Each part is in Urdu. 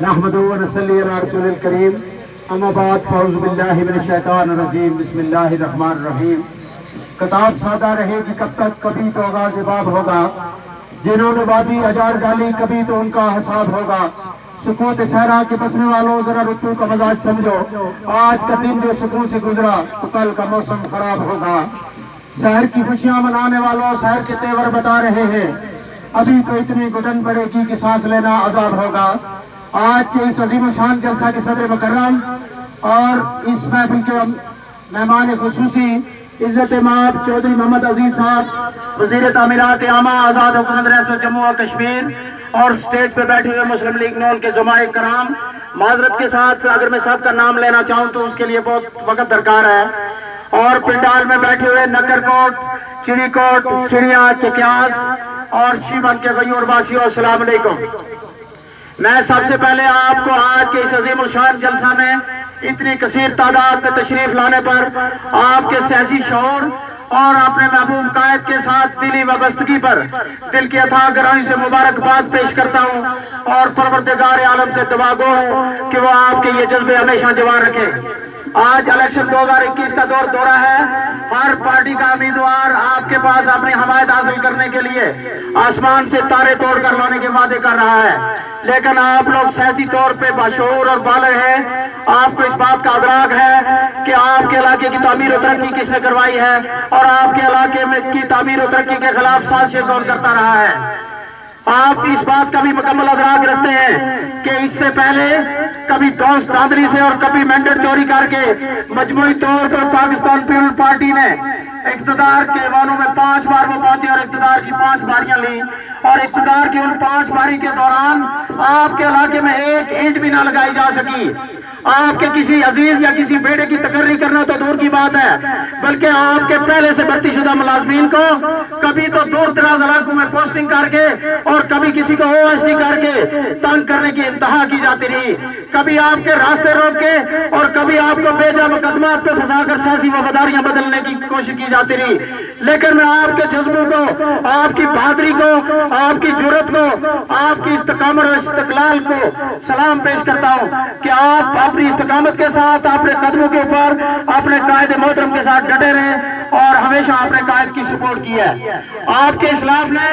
نحمدہ و نصلی علی رسول الکریم اما بعد فاعوذ باللہ من الشیطان الرجیم بسم اللہ الرحمن الرحیم۔ کتاب سادہ رہے گی کب تک، کبھی تو آغاز باب ہوگا۔ جنہوں نے وادی اجار ڈالی کبھی تو ان کا حساب ہوگا۔ سکوت صحرا کے بسنے والوں ذرا رتو کا مزاج سمجھو، آج کا دن جو سکون سے گزرا تو کل کا موسم خراب ہوگا۔ شہر کی خوشیاں منانے والوں شہر کے تیور بتا رہے ہیں، ابھی تو اتنی گھٹن پڑے گی کہ سانس لینا عذاب ہوگا۔ آج کے اس عظیم الشان جلسہ کے صدر مکرم اور اس محفل کے مہمان خصوصی عزت مآب چودھری محمد عزیز صاحب، وزیر تعمیرات عامہ آزاد حکومت ریاست جموں و کشمیر، اور سٹیج پہ بیٹھے ہوئے مسلم لیگ نون کے زمائے کرام، معذرت کے ساتھ اگر میں سب کا نام لینا چاہوں تو اس کے لیے بہت وقت درکار ہے۔ اور پنڈال میں بیٹھے ہوئے نکر کوٹ، چڑی کوٹ، سڑیاں، چکیاس اور شیون کے غیور واسیوں، السلام علیکم۔ میں سب سے پہلے آپ کو آج کے اس عظیم الشان جلسہ میں اتنی کثیر تعداد میں تشریف لانے پر آپ کے سیاسی شعور اور اپنے محبوب قائد کے ساتھ دلی وابستگی پر دل کی اتھاہ گرامی سے مبارکباد پیش کرتا ہوں، اور پروردگار عالم سے دعا گو ہوں کہ وہ آپ کے یہ جذبے ہمیشہ جوان رکھے۔ آج الیکشن 2021 کا دورہ ہے، ہر پارٹی کا امیدوار آپ کے پاس اپنی حمایت حاصل کرنے کے لیے آسمان سے تارے توڑ کر لانے کے وعدے کر رہا ہے، لیکن آپ لوگ سیاسی طور پہ باشعور اور بالغ ہیں۔ آپ کو اس بات کا ادراک ہے کہ آپ کے علاقے کی تعمیر و ترقی کس نے کروائی ہے، اور آپ کے علاقے میں کی تعمیر و ترقی کے خلاف سازشیں کون کرتا رہا ہے۔ آپ اس بات کا بھی مکمل ادراک رکھتے ہیں کہ اس سے پہلے کبھی دوست دھاندلی سے اور کبھی مینڈیٹ چوری کر کے مجموعی طور پر پاکستان پیپلز پارٹی نے اقتدار کے ایوانوں میں 5 بار وہ پہنچے اور اقتدار کی 5 باریاں لیں، اور اقتدار کی ان 5 باری کے دوران آپ کے علاقے میں ایک اینٹ بھی نہ لگائی جا سکی۔ آپ کے کسی عزیز یا کسی بیٹے کی تقرری کرنا تو دور کی بات ہے، بلکہ آپ کے پہلے سے بھرتی شدہ ملازمین کو کبھی تو دور دراز علاقوں میں پوسٹنگ کر کے اور کبھی کسی کو OSD کر کے تنگ کرنے کی انتہا کی جاتی رہی، کبھی آپ کے راستے روک کے اور کبھی آپ کو بیجا مقدمات پہ پھنسا کر سیاسی وفاداریاں بدلنے کی کوشش کی جاتی رہی۔ لیکن میں آپ کے جذبوں کو، آپ کی بہادری کو، آپ کی جرأت کو، آپ کی استقامت اور استقلال کو سلام پیش کرتا ہوں کہ آپ اپنی استقامت کے ساتھ اپنے قدموں کے اوپر اپنے قائد محترم کے ساتھ ڈٹے رہے اور ہمیشہ اپنے قائد کی سپورٹ کی ہے۔ آپ کے اسلاف نے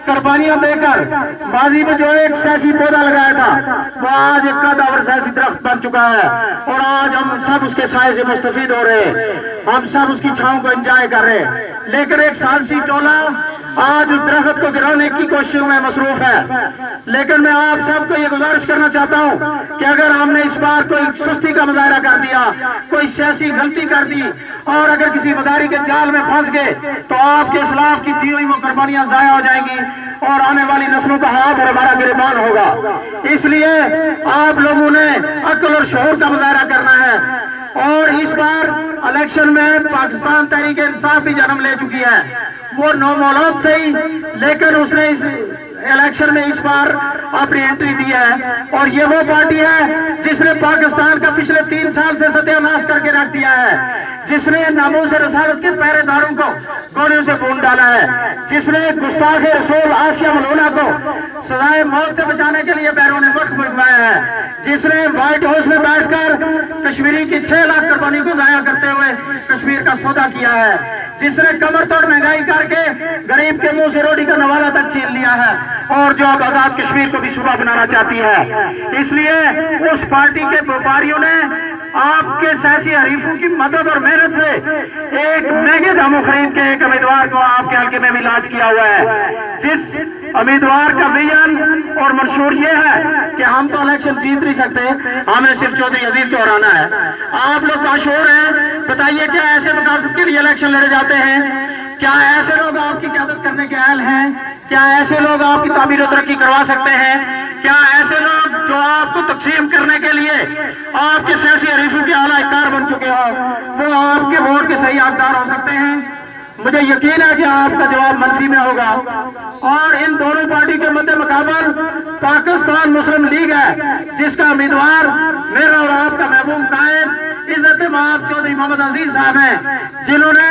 قربانیاں دے کر ماضی میں جو ایک سیاسی پودا لگایا تھا وہ آج ایک قدور سیاسی درخت بن چکا ہے، اور آج ہم سب اس کے سائے سے مستفید ہو رہے ہیں، ہم سب اس کی چھاؤں کو انجوائے کر رہے ہیں۔ لیکن ایک سازشی ٹولہ آج اس درخت کو گرانے کی کوششوں میں مصروف ہے۔ لیکن میں آپ سب کو یہ گزارش کرنا چاہتا ہوں کہ اگر ہم نے اس بار کوئی سستی کا مظاہرہ کر دیا، کوئی سیاسی غلطی کر دی، اور اگر کسی مداری کے جال میں پھنس گئے تو آپ کے اسلاف کی دی ہوئی وہ قربانیاں ضائع ہو جائیں گی اور آنے والی نسلوں کا ہاتھ اور ہمارا گریبان ہوگا۔ اس لیے آپ لوگوں نے عقل اور شعور کا مظاہرہ کرنا ہے، اور اس بار الیکشن میں پاکستان تحریک انصاف بھی جنم لے چکی ہے۔ وہ نومولود سے ہی، لیکن اس نے اس الیکشن میں اس بار اپنی انٹری دی ہے، اور یہ وہ پارٹی ہے جس نے پاکستان کا پچھلے 3 سال سے ستیہ ناش کر کے رکھ دیا ہے، جس نے ناموس رسالت کے پہرے داروں کو گولیوں سے بھون ڈالا ہے، جس نے گستاخ رسول آسیہ ملونہ کو سزائے موت سے بچانے کے لیے بیرون ملک بھجوایا ہے، جس نے وائٹ ہاؤس میں بیٹھ کر کشمیری کی 6 لاکھ قربانی کو ضائع کرتے ہوئے کشمیر کا سودا کیا ہے، جس نے کمر توڑ مہنگائی کر کے غریب کے منہ سے روٹی کا نوالہ تک چھین لیا ہے، اور جو اب آزاد کشمیر کو بھی صوبہ بنانا چاہتی ہے۔ اس لیے اس پارٹی کے وپاریوں نے آپ کے سیاسی حریفوں کی مدد اور محنت سے ایک مہنگے داموں خرید کے ایک امیدوار کو آپ کے حلقے میں بھی لانچ کیا ہوا ہے، جس امیدوار کا ویژن اور منشور یہ ہے کہ ہم تو الیکشن جیت نہیں سکتے، ہمیں صرف چودھری عزیز کو ہرانا ہے۔ آپ لوگ باشعور ہیں، بتائیے کیا ایسے مقاصد کے لیے الیکشن لڑے جاتے ہیں؟ کیا ایسے لوگ آپ کی قیادت کرنے کے اہل ہیں؟ کیا ایسے لوگ آپ کی تعمیر و ترقی کروا سکتے ہیں؟ کیا ایسے لوگ جو آپ کو تقسیم کرنے کے لیے آپ کے سیاسی حریفوں کے اعلیٰ کار بن چکے ہو وہ آپ کے ووٹ کے صحیح حقدار ہو سکتے ہیں؟ مجھے یقین ہے کہ آپ کا جواب منفی میں ہوگا، اور ان دونوں پارٹی کے مد مقابل پاکستان مسلم لیگ ہے، جس کا امیدوار میرا اور آپ کا محبوب قائد عزت مآب چودھری محمد عزیز صاحب ہیں، جنہوں نے